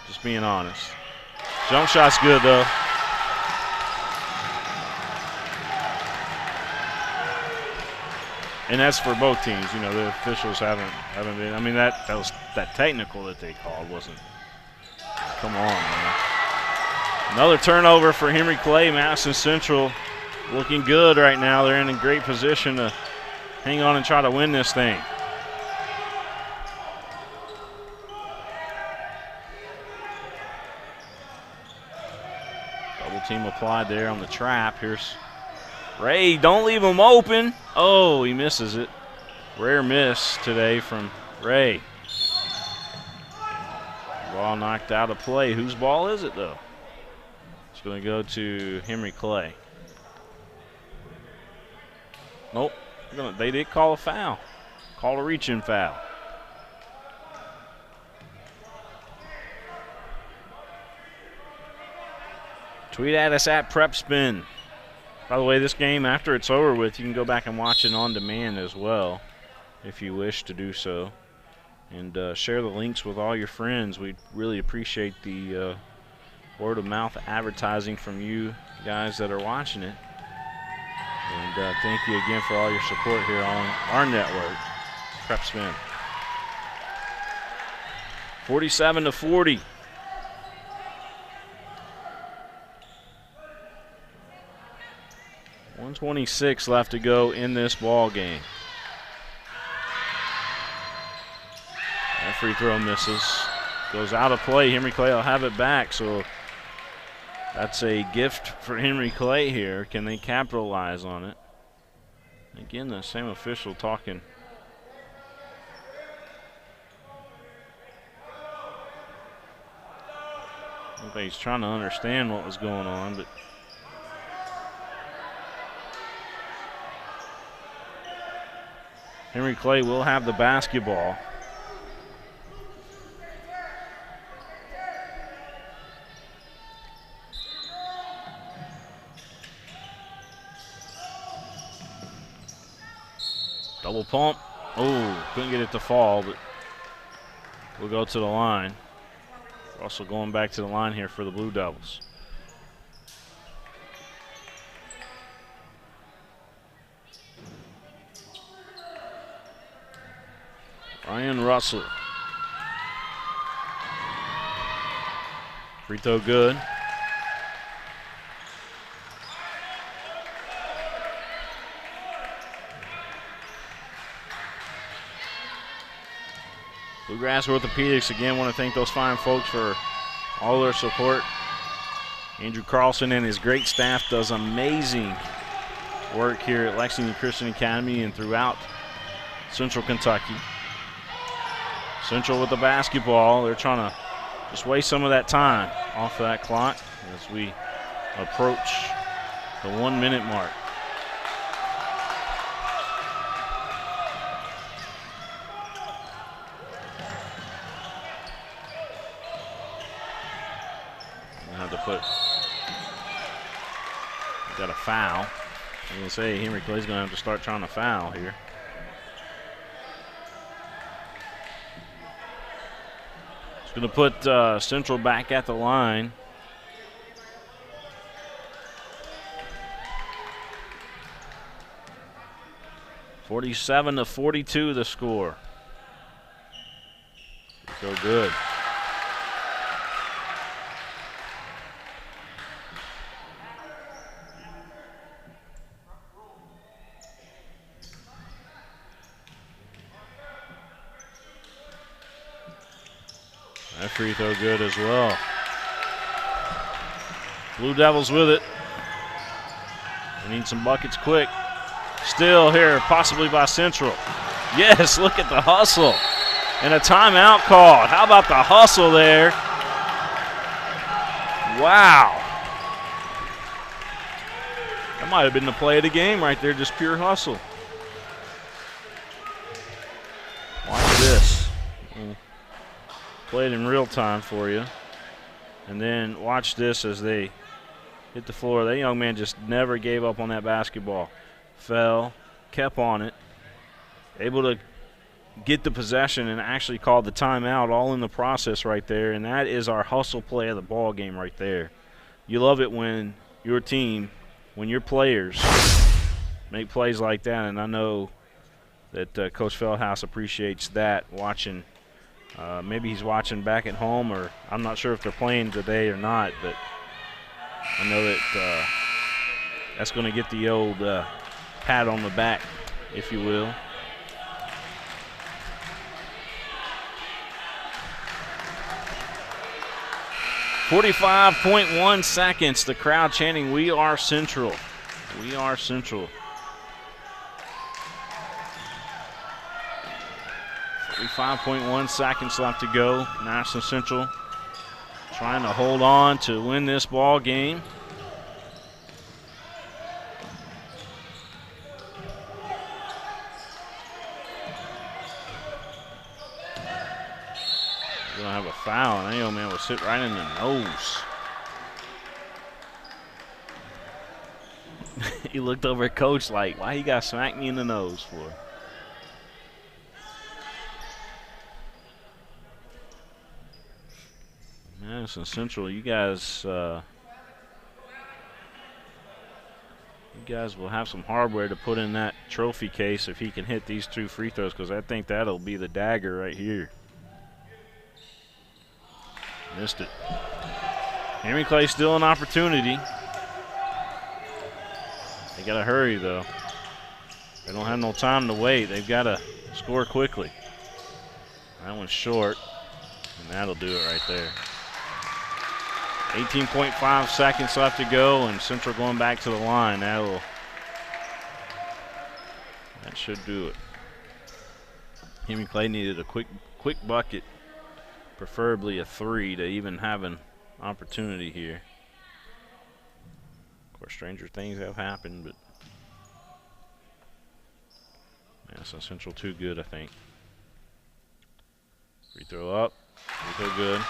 Just being honest. Jump shot's good though. And that's for both teams. You know, the officials haven't been. I mean, that technical that they called wasn't. Come on, man. Another turnover for Henry Clay. Madison Central looking good right now. They're in a great position to hang on and try to win this thing. Double team applied there on the trap. Here's Ray. Don't leave him open. Oh, he misses it. Rare miss today from Ray. Ball knocked out of play. Whose ball is it, though? It's going to go to Henry Clay. Nope. They did call a foul. Call a reach-in foul. Tweet at us at PrepSpin. By the way, this game, after it's over with, you can go back and watch it on demand as well if you wish to do so. And share the links with all your friends. We really appreciate the word-of-mouth advertising from you guys that are watching it. And thank you again for all your support here on our network, PrepSpin. 47-40. .126 left to go in this ball game. That free throw misses. Goes out of play. Henry Clay will have it back, so that's a gift for Henry Clay here. Can they capitalize on it? Again, the same official talking. I think he's trying to understand what was going on, but Henry Clay will have the basketball. Double pump. Oh, couldn't get it to fall, but we'll go to the line. Russell going back to the line here for the Blue Devils. Ryan Russell. Free throw good. Bluegrass Orthopedics, again, want to thank those fine folks for all their support. Andrew Carlson and his great staff does amazing work here at Lexington Christian Academy and throughout Central Kentucky. Central with the basketball. They're trying to just waste some of that time off of that clock as we approach the 1 minute mark. Got a foul. I'm going to say Henry Clay's going to have to start trying to foul here. It's going to put Central back at the line. (47-42) the score. So good. That free throw good as well. Blue Devils with it. We need some buckets quick. Still here, possibly by Central. Yes, look at the hustle. And a timeout called. How about the hustle there? Wow. That might have been the play of the game right there, just pure hustle. Watch this. We'll play it in real time for you. And then watch this as they hit the floor. That young man just never gave up on that basketball. Fell, kept on it, able to get the possession and actually called the timeout all in the process right there. And that is our hustle play of the ball game right there. You love it when your team, when your players make plays like that, and I know that Coach Feldhouse appreciates that, watching. Maybe he's watching back at home, or I'm not sure if they're playing today or not, but I know that that's going to get the old pat on the back, if you will. .1 seconds. The crowd chanting, "We are Central. We are Central." 45.1 seconds left to go. Madison Central trying to hold on to win this ball game. We're going to have a foul, and that young man was hit right in the nose. He looked over at Coach like, why you got to smack me in the nose for? Madison Central, you guys will have some hardware to put in that trophy case if he can hit these 2 free throws, because I think that'll be the dagger right here. Missed it. Henry Clay still an opportunity. They got to hurry, though. They don't have no time to wait. They've got to score quickly. That one's short, and that'll do it right there. 18.5 seconds left to go, and Central going back to the line. That should do it. Henry Clay needed a quick bucket, preferably a 3, to even have an opportunity here. Of course, stranger things have happened, but Madison Central too good, I think. Free throw up, free throw good.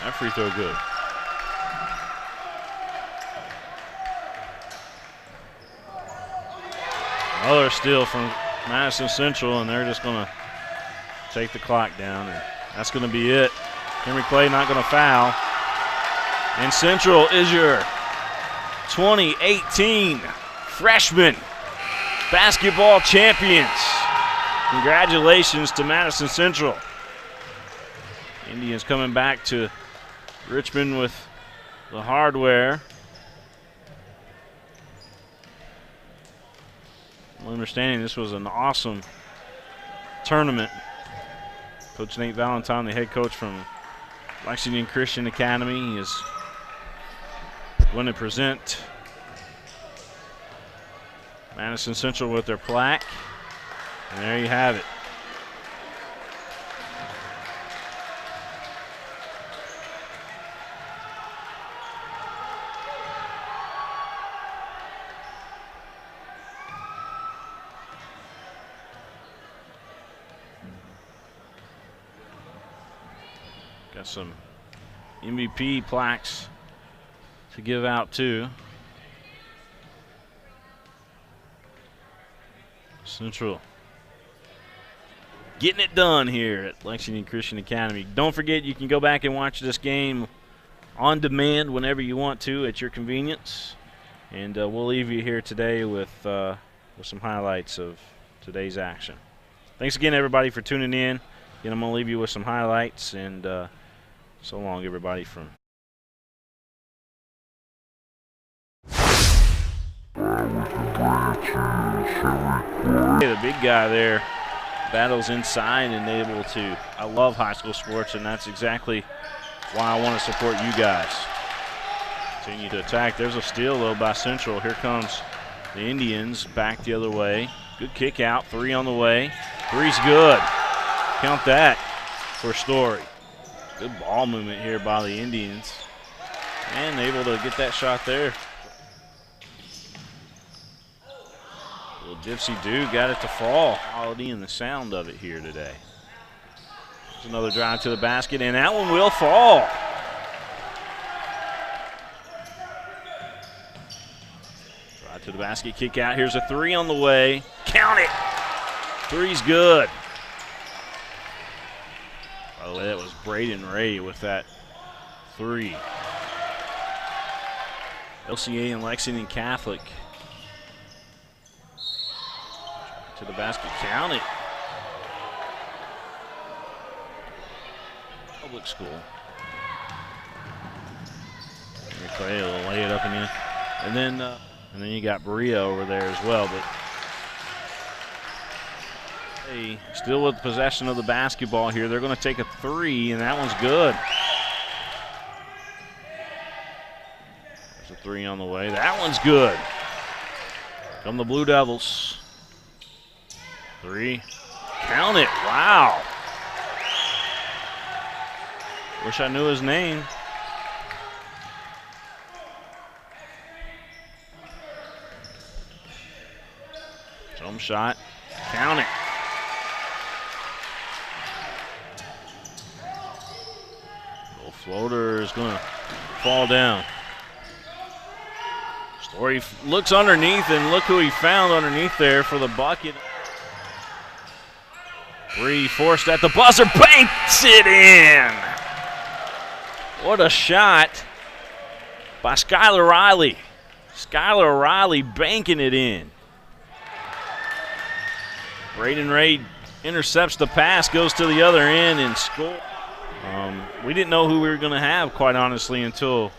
That free throw good. Another steal from Madison Central, and they're just going to take the clock down, and that's going to be it. Henry Clay not going to foul. And Central is your 2018 freshman basketball champions. Congratulations to Madison Central. Indians coming back to Richmond with the hardware. My understanding, this was an awesome tournament. Coach Nate Valentine, the head coach from Lexington Christian Academy, is going to present Madison Central with their plaque. And there you have it. Got some MVP plaques to give out too. Central getting it done here at Lexington Christian Academy. Don't forget, you can go back and watch this game on demand whenever you want to at your convenience. And we'll leave you here today with some highlights of today's action. Thanks again, everybody, for tuning in. Again, I'm going to leave you with some highlights, and So long, everybody from the big guy there battles inside and able to. I love high school sports, and that's exactly why I want to support you guys. Continue to attack. There's a steal, though, by Central. Here comes the Indians back the other way. Good kick out. 3 on the way. 3's good. Count that for Story. Good ball movement here by the Indians. And able to get that shot there. Little Gypsy Dude got it to fall. Quality and the sound of it here today. There's another drive to the basket, and that one will fall. Drive to the basket, kick out. Here's a 3 on the way. Count it. 3's good. By the way, that was Braden Ray with that 3. LCA and Lexington Catholic. To the basket, count it. Public school. Clay will lay it up and in. And then you got Berea over there as well. But hey, still with possession of the basketball here. They're going to take a 3, and that one's good. There's a 3 on the way. That one's good. Come the Blue Devils. 3. Count it. Wow. Wish I knew his name. Jump shot. Count it. Little floater is going to fall down. Story looks underneath, and look who he found underneath there for the bucket. 3 forced at the buzzer, banks it in. What a shot by Skylar Riley. Skylar Riley banking it in. Braden Ray intercepts the pass, goes to the other end and scores. We didn't know who we were going to have, quite honestly, until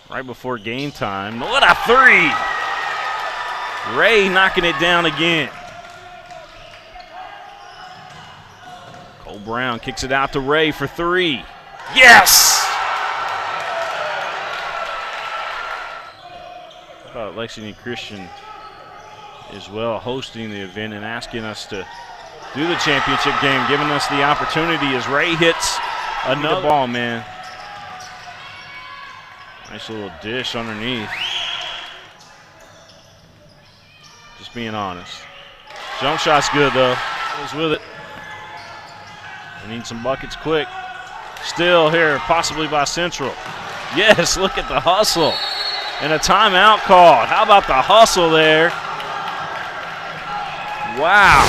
right before game time. What a 3! Ray knocking it down again. Cole Brown kicks it out to Ray for 3. Yes! How about Lexington Christian as well hosting the event and asking us to do the championship game, giving us the opportunity as Ray hits another ball, man. Nice little dish underneath. Just being honest. Jump shot's good, though. Goes with it. We need some buckets quick. Still here, possibly by Central. Yes, look at the hustle. And a timeout called. How about the hustle there? Wow.